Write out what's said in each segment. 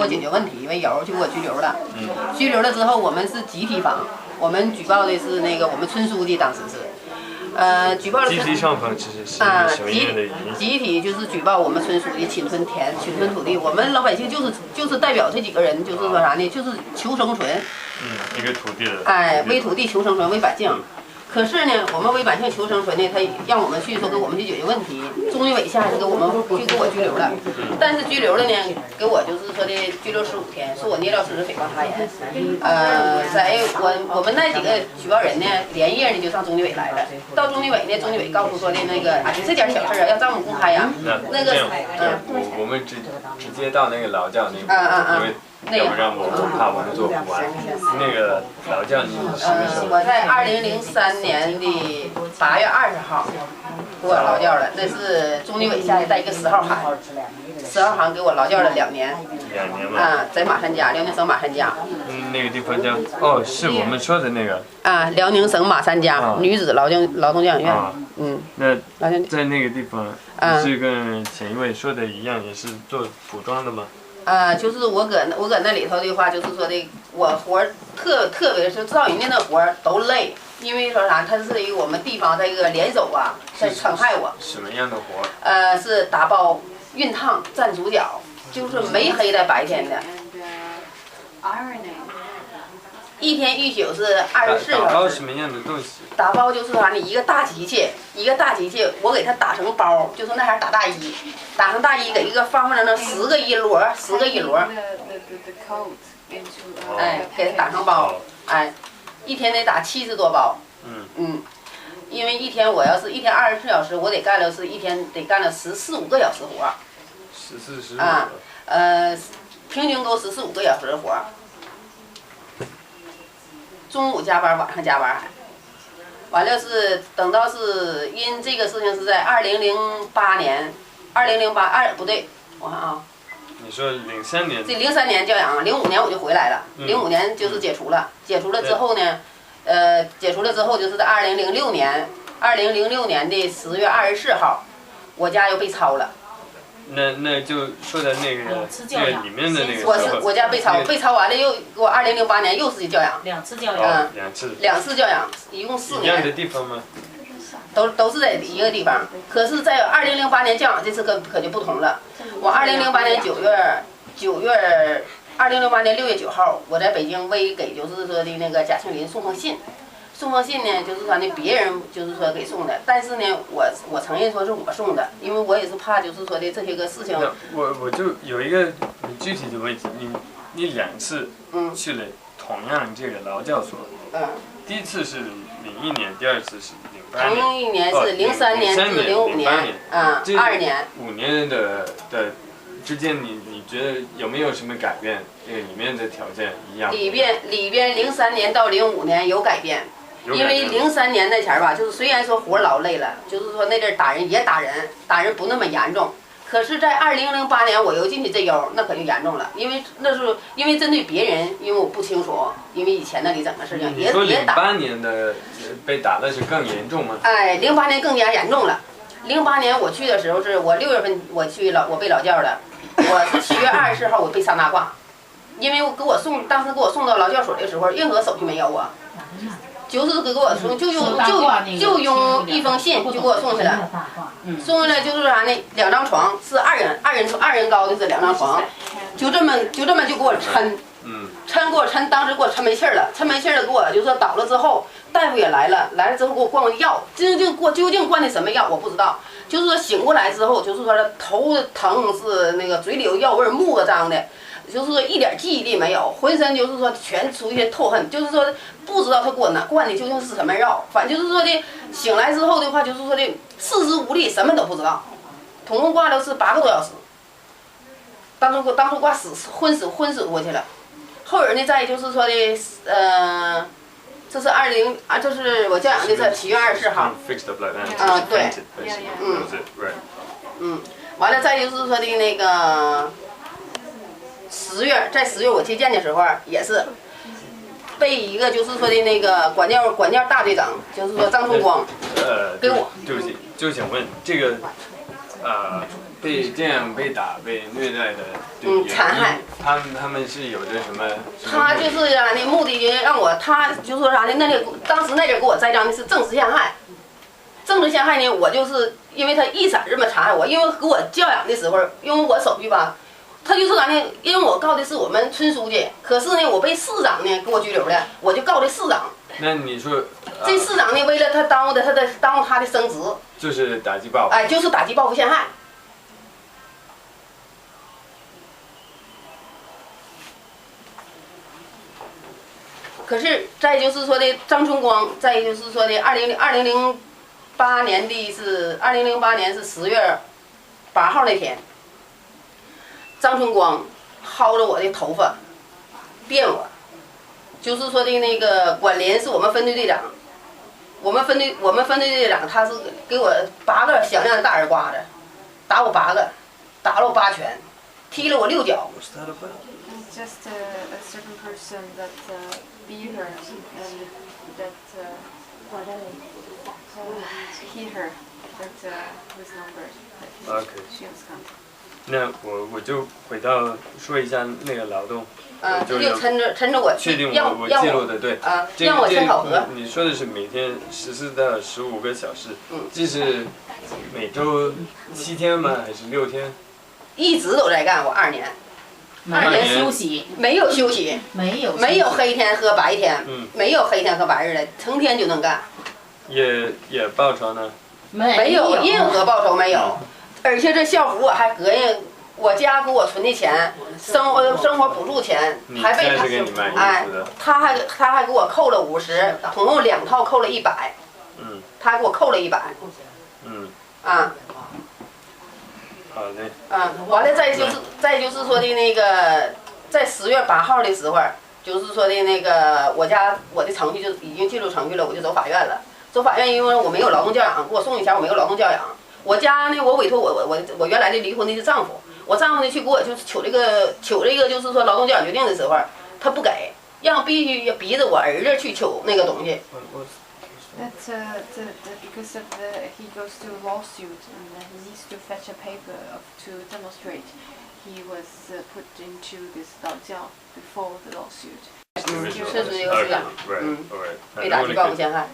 我解决问题为由就给我拘留了。拘留了之后，我们是集体访，我们举报的是那个我们村书记当时是。举报了集体上访其实是什么样的原因？集体就是举报我们村属于侵吞田、侵吞土地，我们老百姓就是代表这几个人，就是说啥呢？就是求生存。一个土地的。为土地求生存，为百姓。可是呢，我们为百姓求生存呢，他让我们去说给我们去解决问题。中纪委下是给我们给我拘留了，但是拘留了呢，给我就是说的拘留15天，说我捏造事实诽谤他人。在我们那几个举报人呢，连夜呢就上中纪委来了。到中纪委呢，中纪委告诉说的那个，哎，这点小事啊，要账目公开呀。那个，我们直接到那个劳教那个，要不然我怕我们做不完。那个劳教你什么时候？我在2003年的8月20号给我劳教了，那是中纪委下的带一个10号函，10号函给我劳教了2年。2年嘛。在马山家，辽宁省马山家。那个地方叫是我们说的那个。辽宁省马山家女子劳动教养院。那在那个地方，你是跟前一位说的一样，也是做服装的吗？就是我搁那里头的话，就是说的我活儿特别是造人家那活儿都累，因为说啥，他是一个我们地方这个联手啊，在伤害我。什么样的活？是打包、熨烫、站主角，就是没黑的白天的。一天一宿是24小时。打包什么样的东西？打包就是啥呢？一个大机器，我给它打成包，就是那还是打大衣，打成大衣给一个方方正正10个一摞，给它打成包，一天得打70多包。因为一天我要是一天24小时，我得干了是一天得干了14、15个小时活。14、15。平均够14、15个小时的活。中午加班，晚上加班还，完了是等到是因这个事情是在2008年，2008不对，我看啊。你说03年？这03年教养，05年我就回来了，05年就是解除了，解除了之后呢，就是在2006年的10月24号，我家又被抄了。那就说的那个里面的那个。我家被抄完了又给我2008年又是教养，2次教养。2次教养，一共4年。一样的地方吗？都是在一个地方，可是，在2008年教养这次可就不同了。我2008年2008年6月9号，我在北京为给就是说的那个贾庆林送封信。送封信呢，就是说呢，别人就是说给送的，但是呢，我承认说是我送的，因为我也是怕就是说的这些个事情。我就有一个具体的问题，你2次去了同样这个劳教所，第一次是01年，第2次是08年。同一年是03年至05年，2年。5年的之间，你觉得有没有什么改变？这个里面的条件一样？里边03年到05年有改变。因为03年那前儿吧，就是虽然说活劳累了，就是说那阵儿打人不那么严重，可是，在2008年我又进去这腰，那可就严重了，因为针对别人，因为我不清楚，因为以前那里整个事情也打。08年的被打的是更严重吗？08年更加严重了。08年我去的时候是我6月份我被劳教了，我7月24号我被上大挂，因为当时给我送到劳教所的时候，任何手续没有啊。就是给我送，就用一封信就给我送去了，送去了就是啥呢？2张床是二人高的是2张床，就这么就给我抻，当时给我抻没气儿了，给我就说倒了之后，大夫也来了之后给我灌药，究竟灌的什么药我不知道，就是说醒过来之后，就是说头疼是那个嘴里有药味木个张的。就是说一点记忆力没有，浑身就是说全出现痛恨，就是说不知道他给我灌的究竟是什么药，反正就是说的醒来之后的话，就是说的四肢无力，什么都不知道，总共挂了是8个多小时，当初挂昏死过去了。后人呢，再就是说的这是这是我教养的是7月24号。对，完了再就是说的那个。10月我接见的时候也是被一个就是说的那个管教大队长，就是说张春光，给我。对不起，就想问这个被这样被打、被虐待的残害，他们是有着什么？他就是啥呢？目的让我，他就说啥呢？当时那阵给我栽赃的是政治陷害，政治陷害呢，我就是因为他一直这么残害我，因为给我教养的时候，因为我手续吧，他就说啥呢？因为我告的是我们村书记，可是呢，我被市长呢给我拘留了，我就告的市长。那你说，这市长呢，为了他耽误他的升职，就是打击报复，哎，就是打击报复陷害。可是再就是说的张春光，再就是说的2008年是10月8号那天，张春光薅着我的头发，电我。就是说的那个管林是我们分队队长，我们分队队长他是给我8个响亮的大耳刮子，打我8个，打了我8拳，踢了我6脚。Just a certain person that beat her and that hit her that was numbered. OK. She was counted. 那我就回到说一下那个劳动。他就抻着我去，确定我记录的对。让我先考核。你说的是每天14到15个小时，这是每周7天吗？还是6天？一直都在干，我2年。2年休息？没有休息，没有黑天和白天，没有黑天和白日的，成天就能干。也报酬呢？没有任何报酬没有，而且这校服我还膈应。我家给我存的钱，生活补助钱，还被他他还给我扣了50，总共2套扣了100，他给我扣了100，好嘞。完了再就是说的那个，在10月8号的时候，就是说的那个我的程序就已经进入程序了，我就走法院了。走法院，因为我没有劳动教养，给我送以前我没有劳动教养。我家呢，我委托我原来的离婚的丈夫。我丈夫呢去给我就是取这个就是说劳动教养决定的时候，他不给，必须要逼着我儿子去取那个东西。That because of he goes to a lawsuit and he needs to fetch a paper to demonstrate he was put into this 劳教 before the lawsuit. 是属于一个市长，被打击报复陷害，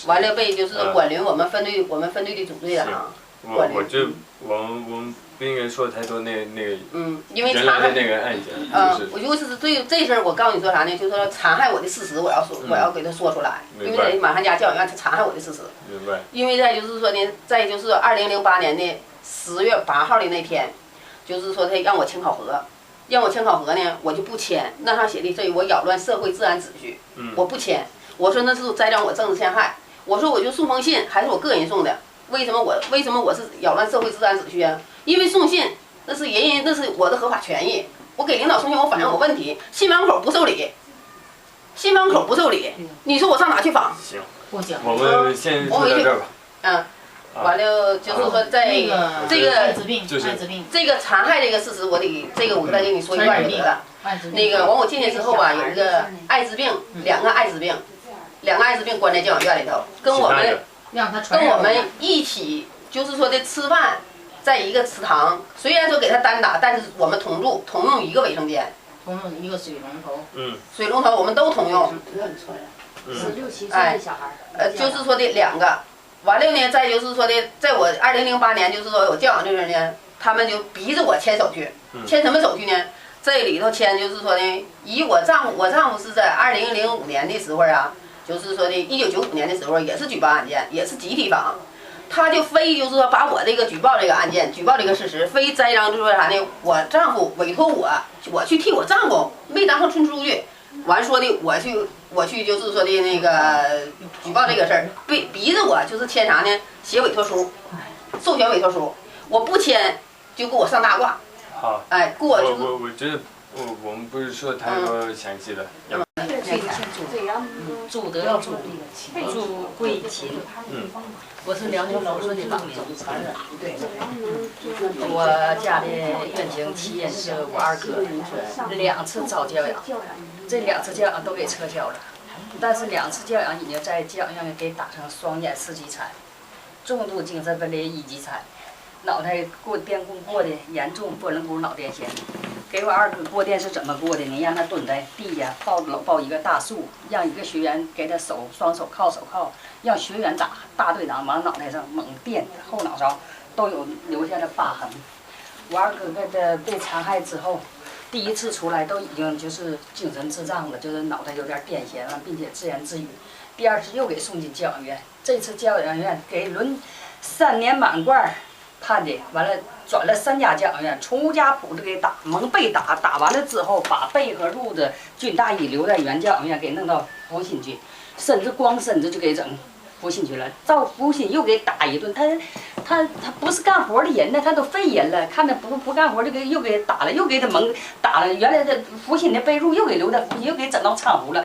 完了被就是管理我们分队的主队长。我们不应该说太多那个因为原来的那个案件，我就是对这事儿，我告诉你说啥呢？就是说残害我的事实，我要给他说出来，因为在马汉家教养院他残害我的事实。明白。因为再就是说呢，再就是2008年的10月8号的那天，就是说他让我签考核，呢，我就不签，那上写的这我扰乱社会治安秩序，我不签，我说那是栽赃我政治陷害，我说我就送封信，还是我个人送的。为什么我是扰乱社会治安秩序啊？因为送信那是我的合法权益，我给领导送信，我反映我问题，信访口不受理，你说我上哪去访？行，我们先说到这儿吧。完了就是说在这个艾滋病，这个残害这个事实，我再给你说一段就得了。那个我进去之后吧，有一个艾滋病，2个艾滋病关在教养院里头，跟我们一起就是说的吃饭，在一个祠堂，虽然说给他单打，但是我们同住，同用一个卫生间，同用一个水龙头，水龙头我们都同用。16、17岁的小孩，就是说的2个，完了呢，再就是说的，在我2008年就是说有教养这阵呢，他们就逼着我签手续，签什么手续呢？这里头签就是说的，以我丈夫是在2005年的时候啊。就是说的，1995年的时候也是举报案件，也是集体访，他就非就是说把我这个举报这个案件、举报这个事实，非栽赃就说啥呢？我丈夫委托我去替我丈夫，没当上村书记，完说的我去就是说的那个举报这个事儿，逼着我就是签啥呢？写委托书，授权委托书，我不签就给我上大挂。好，给我我觉得我们不是说太多详细的。住德要住贵勤。我是辽宁抚顺的党总。我家的院情起因是我2哥2次遭教养，这2次教养都给撤销了，但是2次教养已经在教养院给打成双减4级残，重度精神分裂1级残。脑袋电工过的严重波棱骨脑癫痫。给我二哥过电是怎么过的呢？让他蹲在地下抱一个大树，让一个学员给他双手铐手铐，让学员打大队长往脑袋上猛电，后脑勺都有留下了疤痕。我二哥被残害之后，第一次出来都已经就是精神智障了，就是脑袋有点癫痫了，并且自言自语。第二次又给送进教养院，这次教养院给3年满贯判的，完了转了3家教养院，从无家谱子给打，蒙被打，打完了之后把背和褥子、军大衣留在原教养院，给弄到福新去，甚至光身子就给整福新去了。到福新又给打一顿，他不是干活的人呢，他都废人了，看他不干活就又给打了，又给他打了。原来的福新的被褥又给留在福新，又给整到昌湖了。